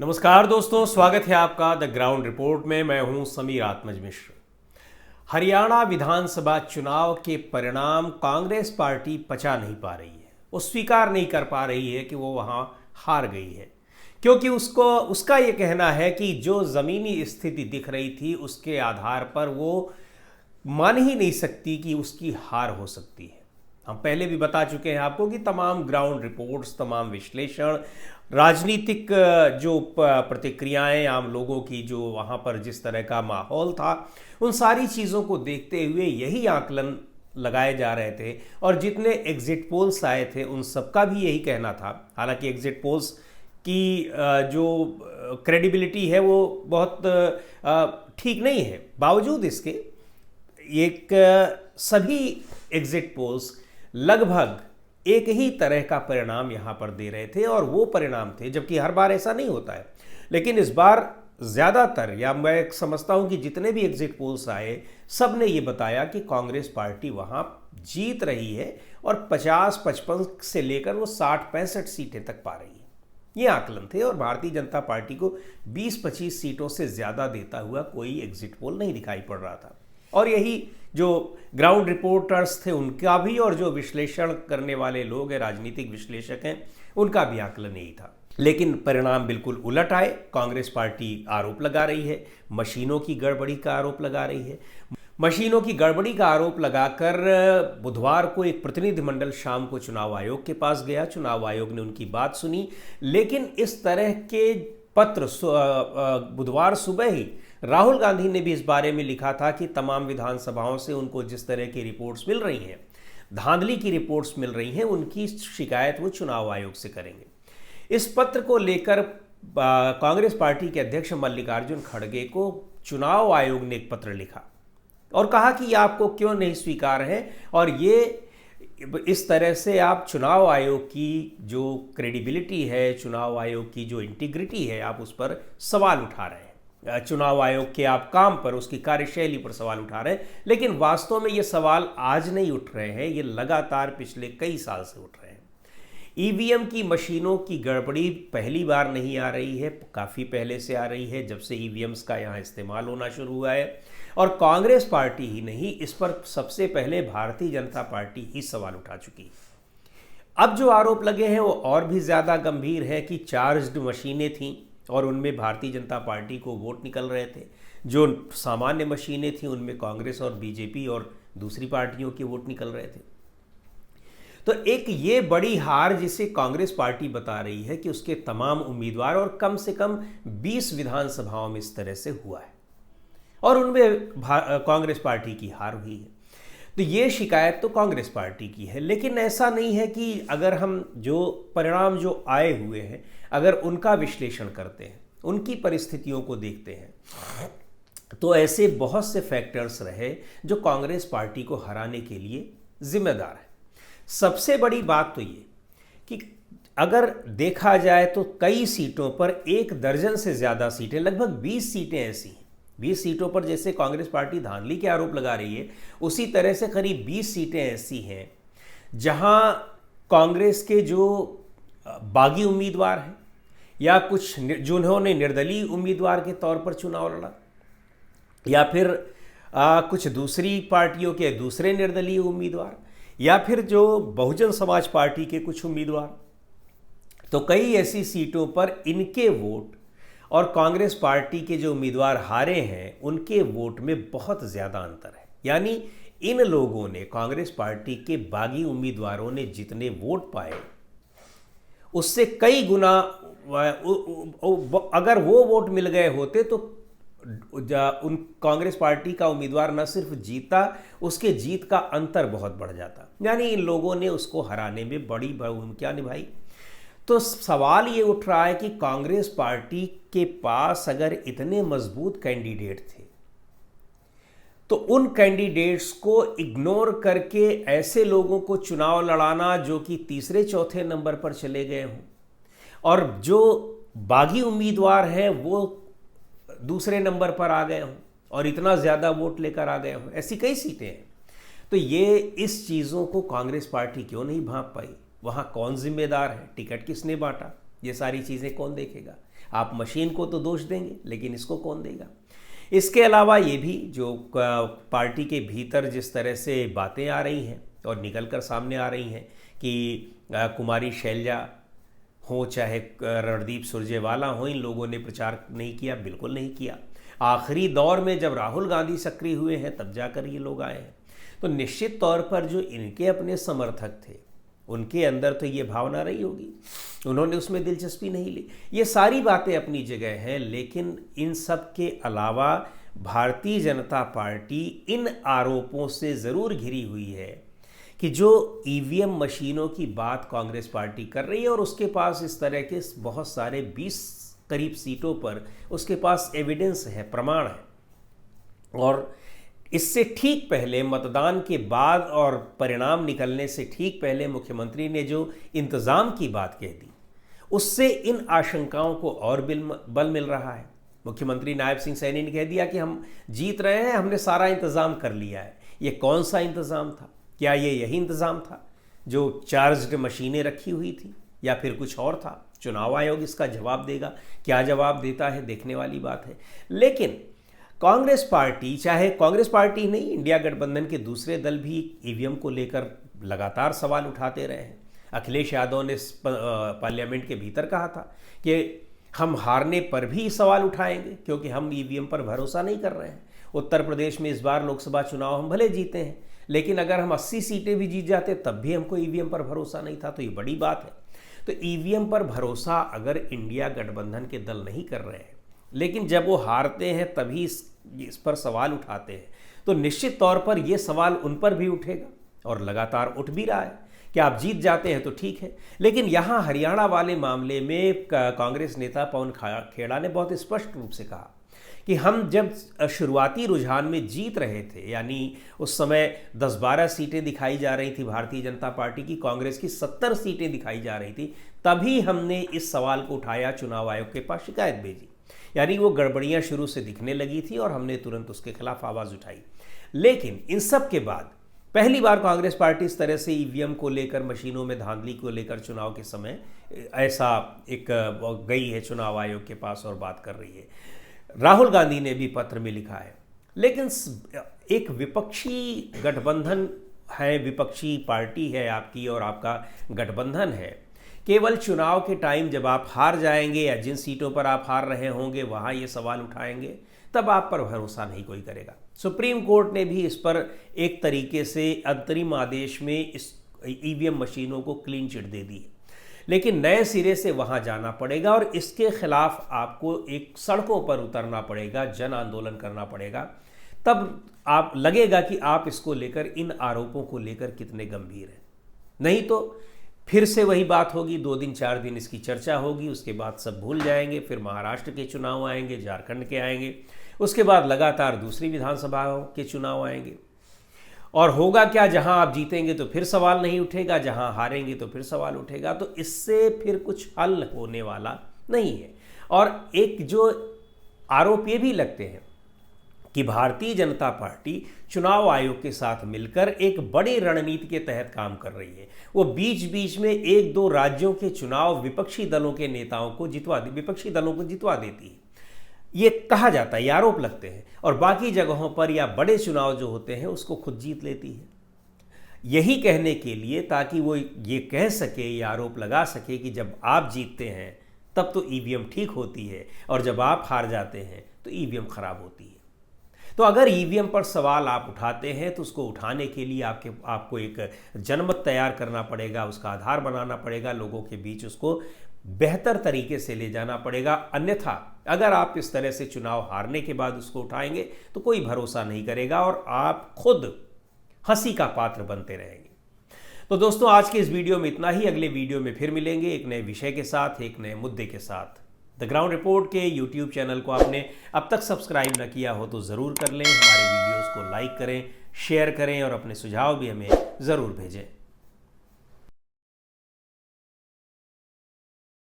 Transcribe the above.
नमस्कार दोस्तों, स्वागत है आपका द ग्राउंड रिपोर्ट में। मैं हूं समीर आत्मज मिश्र। हरियाणा विधानसभा चुनाव के परिणाम कांग्रेस पार्टी पचा नहीं पा रही है। वो स्वीकार नहीं कर पा रही है कि वो वहां हार गई है, क्योंकि उसका ये कहना है कि जो ज़मीनी स्थिति दिख रही थी उसके आधार पर वो मान ही नहीं सकती कि उसकी हार हो सकती है। हम पहले भी बता चुके हैं आपको कि तमाम ग्राउंड रिपोर्ट्स, तमाम विश्लेषण, राजनीतिक जो प्रतिक्रियाएं आम लोगों की, जो वहाँ पर जिस तरह का माहौल था, उन सारी चीज़ों को देखते हुए यही आकलन लगाए जा रहे थे। और जितने एग्जिट पोल्स आए थे उन सबका भी यही कहना था। हालांकि एग्जिट पोल्स की जो क्रेडिबिलिटी है वो बहुत ठीक नहीं है, बावजूद इसके एक सभी एग्जिट पोल्स लगभग एक ही तरह का परिणाम यहाँ पर दे रहे थे, और वो परिणाम थे, जबकि हर बार ऐसा नहीं होता है, लेकिन इस बार ज़्यादातर, या मैं समझता हूँ कि जितने भी एग्जिट पोल्स आए सब ने ये बताया कि कांग्रेस पार्टी वहाँ जीत रही है और 50-55 से लेकर वो 60-65 सीटें तक पा रही है। ये आकलन थे, और भारतीय जनता पार्टी को 20-25 सीटों से ज़्यादा देता हुआ कोई एग्जिट पोल नहीं दिखाई पड़ रहा था। और यही जो ग्राउंड रिपोर्टर्स थे उनका भी, और जो विश्लेषण करने वाले लोग हैं, राजनीतिक विश्लेषक हैं, उनका भी आकलन यही था। लेकिन परिणाम बिल्कुल उलट आए। कांग्रेस पार्टी आरोप लगा रही है, मशीनों की गड़बड़ी का आरोप लगा रही है। मशीनों की गड़बड़ी का आरोप लगाकर बुधवार को एक प्रतिनिधिमंडल शाम को चुनाव आयोग के पास गया। चुनाव आयोग ने उनकी बात सुनी, लेकिन इस तरह के पत्र बुधवार सुबह ही राहुल गांधी ने भी इस बारे में लिखा था कि तमाम विधानसभाओं से उनको जिस तरह की रिपोर्ट्स मिल रही हैं, धांधली की रिपोर्ट्स मिल रही हैं, उनकी शिकायत वो चुनाव आयोग से करेंगे। इस पत्र को लेकर कांग्रेस पार्टी के अध्यक्ष मल्लिकार्जुन खड़गे को चुनाव आयोग ने एक पत्र लिखा और कहा कि आपको क्यों नहीं स्वीकार है, और ये इस तरह से आप चुनाव आयोग की जो क्रेडिबिलिटी है, चुनाव आयोग की जो इंटीग्रिटी है, आप उस पर सवाल उठा रहे हैं। चुनाव आयोग के आप काम पर, उसकी कार्यशैली पर सवाल उठा रहे हैं। लेकिन वास्तव में ये सवाल आज नहीं उठ रहे हैं, ये लगातार पिछले कई साल से उठ रहे हैं। ईवीएम की मशीनों की गड़बड़ी पहली बार नहीं आ रही है, काफ़ी पहले से आ रही है, जब से ईवीएम्स का यहाँ इस्तेमाल होना शुरू हुआ है। और कांग्रेस पार्टी ही नहीं, इस पर सबसे पहले भारतीय जनता पार्टी ही सवाल उठा चुकी है। अब जो आरोप लगे हैं वो और भी ज़्यादा गंभीर है कि चार्ज्ड मशीनें थीं और उनमें भारतीय जनता पार्टी को वोट निकल रहे थे। जो सामान्य मशीनें थीं उनमें कांग्रेस और बीजेपी और दूसरी पार्टियों के वोट निकल रहे थे। तो एक ये बड़ी हार जिसे कांग्रेस पार्टी बता रही है कि उसके तमाम उम्मीदवार, और कम से कम 20 विधानसभाओं में इस तरह से हुआ है, और उनमें कांग्रेस पार्टी की हार हुई है। तो ये शिकायत तो कांग्रेस पार्टी की है। लेकिन ऐसा नहीं है कि अगर हम जो परिणाम जो आए हुए हैं, अगर उनका विश्लेषण करते हैं, उनकी परिस्थितियों को देखते हैं, तो ऐसे बहुत से फैक्टर्स रहे जो कांग्रेस पार्टी को हराने के लिए जिम्मेदार है। सबसे बड़ी बात तो ये कि अगर देखा जाए तो कई सीटों पर, 1 दर्जन से ज़्यादा सीटें, लगभग 20 सीटें ऐसी हैं, 20 सीटों पर जैसे कांग्रेस पार्टी धांधली के आरोप लगा रही है, उसी तरह से करीब 20 सीटें ऐसी हैं जहां कांग्रेस के जो बागी उम्मीदवार हैं, या कुछ जिन्होंने निर्दलीय उम्मीदवार के तौर पर चुनाव लड़ा, या फिर कुछ दूसरी पार्टियों के दूसरे निर्दलीय उम्मीदवार, या फिर जो बहुजन समाज पार्टी के कुछ उम्मीदवार, तो कई ऐसी सीटों पर इनके वोट और कांग्रेस पार्टी के जो उम्मीदवार हारे हैं उनके वोट में बहुत ज़्यादा अंतर है। यानी इन लोगों ने, कांग्रेस पार्टी के बागी उम्मीदवारों ने जितने वोट पाए उससे कई गुना, अगर वो वोट मिल गए होते तो उन कांग्रेस पार्टी का उम्मीदवार न सिर्फ जीता, उसके जीत का अंतर बहुत बढ़ जाता। यानी इन लोगों ने उसको हराने में बड़ी भूमिका निभाई। तो सवाल ये उठ रहा है कि कांग्रेस पार्टी के पास अगर इतने मजबूत कैंडिडेट थे, तो उन कैंडिडेट्स को इग्नोर करके ऐसे लोगों को चुनाव लड़ाना जो कि तीसरे चौथे नंबर पर चले गए हों, और जो बागी उम्मीदवार हैं वो दूसरे नंबर पर आ गए हों और इतना ज़्यादा वोट लेकर आ गए हों, ऐसी कई सीटें हैं। तो ये इस चीज़ों को कांग्रेस पार्टी क्यों नहीं भांप पाई? वहाँ कौन जिम्मेदार है? टिकट किसने बांटा? ये सारी चीज़ें कौन देखेगा? आप मशीन को तो दोष देंगे, लेकिन इसको कौन देगा? इसके अलावा ये भी जो पार्टी के भीतर जिस तरह से बातें आ रही हैं और निकल कर सामने आ रही हैं कि कुमारी शैलजा हो चाहे रणदीप सुरजेवाला हो, इन लोगों ने प्रचार नहीं किया, बिल्कुल नहीं किया। आखिरी दौर में जब राहुल गांधी सक्रिय हुए हैं तब जाकर ये लोग आए हैं। तो निश्चित तौर पर जो इनके अपने समर्थक थे उनके अंदर तो ये भावना रही होगी, उन्होंने उसमें दिलचस्पी नहीं ली। ये सारी बातें अपनी जगह हैं, लेकिन इन सब के अलावा भारतीय जनता पार्टी इन आरोपों से ज़रूर घिरी हुई है कि जो ईवीएम मशीनों की बात कांग्रेस पार्टी कर रही है और उसके पास इस तरह के बहुत सारे 20 करीब सीटों पर उसके पास एविडेंस है, प्रमाण है। और इससे ठीक पहले, मतदान के बाद और परिणाम निकलने से ठीक पहले मुख्यमंत्री ने जो इंतज़ाम की बात कह दी, उससे इन आशंकाओं को और बल मिल रहा है। मुख्यमंत्री नायब सिंह सैनी ने कह दिया कि हम जीत रहे हैं, हमने सारा इंतज़ाम कर लिया है। ये कौन सा इंतज़ाम था? क्या ये यही इंतज़ाम था जो चार्ज्ड मशीनें रखी हुई थी, या फिर कुछ और था? चुनाव आयोग इसका जवाब देगा, क्या जवाब देता है देखने वाली बात है। लेकिन कांग्रेस पार्टी, चाहे कांग्रेस पार्टी नहीं, इंडिया गठबंधन के दूसरे दल भी ईवीएम को लेकर लगातार सवाल उठाते रहे हैं। अखिलेश यादव ने पार्लियामेंट के भीतर कहा था कि हम हारने पर भी सवाल उठाएंगे क्योंकि हम ईवीएम पर भरोसा नहीं कर रहे हैं। उत्तर प्रदेश में इस बार लोकसभा चुनाव हम भले जीते हैं, लेकिन अगर हम 80 सीटें भी जीत जाते तब भी हमको ईवीएम पर भरोसा नहीं था। तो ये बड़ी बात है। तो ईवीएम पर भरोसा अगर इंडिया गठबंधन के दल नहीं कर रहे हैं, लेकिन जब वो हारते हैं तभी इस पर सवाल उठाते हैं, तो निश्चित तौर पर ये सवाल उन पर भी उठेगा और लगातार उठ भी रहा है कि आप जीत जाते हैं तो ठीक है। लेकिन यहाँ हरियाणा वाले मामले में कांग्रेस नेता पवन खेड़ा ने बहुत स्पष्ट रूप से कहा कि हम जब शुरुआती रुझान में जीत रहे थे, यानी उस समय 10-12 सीटें दिखाई जा रही थी भारतीय जनता पार्टी की, कांग्रेस की 70 सीटें दिखाई जा रही थी, तभी हमने इस सवाल को उठाया, चुनाव आयोग के पास शिकायत भेजी। यानी वो गड़बड़ियाँ शुरू से दिखने लगी थी और हमने तुरंत उसके खिलाफ आवाज़ उठाई। लेकिन इन सब के बाद पहली बार कांग्रेस पार्टी इस तरह से ईवीएम को लेकर, मशीनों में धांधली को लेकर चुनाव के समय ऐसा एक गई है चुनाव आयोग के पास और बात कर रही है। राहुल गांधी ने भी पत्र में लिखा है। लेकिन एक विपक्षी गठबंधन है, विपक्षी पार्टी है आपकी और आपका गठबंधन है, केवल चुनाव के टाइम जब आप हार जाएंगे या जिन सीटों पर आप हार रहे होंगे वहाँ ये सवाल उठाएंगे, तब आप पर भरोसा नहीं कोई करेगा। सुप्रीम कोर्ट ने भी इस पर एक तरीके से अंतरिम आदेश में इस ईवीएम मशीनों को क्लीन चिट दे दी है, लेकिन नए सिरे से वहाँ जाना पड़ेगा और इसके खिलाफ आपको एक सड़कों पर उतरना पड़ेगा, जन आंदोलन करना पड़ेगा। तब आप लगेगा कि आप इसको लेकर, इन आरोपों को लेकर कितने गंभीर हैं। नहीं तो फिर से वही बात होगी, 2 दिन 4 दिन इसकी चर्चा होगी, उसके बाद सब भूल जाएंगे। फिर महाराष्ट्र के चुनाव आएंगे, झारखंड के आएंगे, उसके बाद लगातार दूसरी विधानसभाओं के चुनाव आएंगे। और होगा क्या, जहां आप जीतेंगे तो फिर सवाल नहीं उठेगा, जहां हारेंगे तो फिर सवाल उठेगा। तो इससे फिर कुछ हल होने वाला नहीं है। और एक जो आरोप ये भी लगते हैं कि भारतीय जनता पार्टी चुनाव आयोग के साथ मिलकर एक बड़ी रणनीति के तहत काम कर रही है। वो बीच बीच में 1-2 राज्यों के चुनाव विपक्षी दलों के नेताओं को विपक्षी दलों को जितवा देती है, ये कहा जाता है, ये आरोप लगते हैं। और बाकी जगहों पर या बड़े चुनाव जो होते हैं उसको खुद जीत लेती है। यही कहने के लिए, ताकि वो ये कह सके, ये आरोप लगा सके कि जब आप जीतते हैं तब तो ईवीएम ठीक होती है और जब आप हार जाते हैं तो ईवीएम खराब होती है। तो अगर ईवीएम पर सवाल आप उठाते हैं तो उसको उठाने के लिए आपको एक जनमत तैयार करना पड़ेगा, उसका आधार बनाना पड़ेगा, लोगों के बीच उसको बेहतर तरीके से ले जाना पड़ेगा। अन्यथा अगर आप इस तरह से चुनाव हारने के बाद उसको उठाएंगे तो कोई भरोसा नहीं करेगा और आप खुद हंसी का पात्र बनते रहेंगे। तो दोस्तों, आज के इस वीडियो में इतना ही। अगले वीडियो में फिर मिलेंगे एक नए विषय के साथ, एक नए मुद्दे के साथ। द ग्राउंड रिपोर्ट के यूट्यूब चैनल को आपने अब तक सब्सक्राइब न किया हो तो ज़रूर कर लें। हमारे वीडियोज़ को लाइक करें, शेयर करें और अपने सुझाव भी हमें ज़रूर भेजें।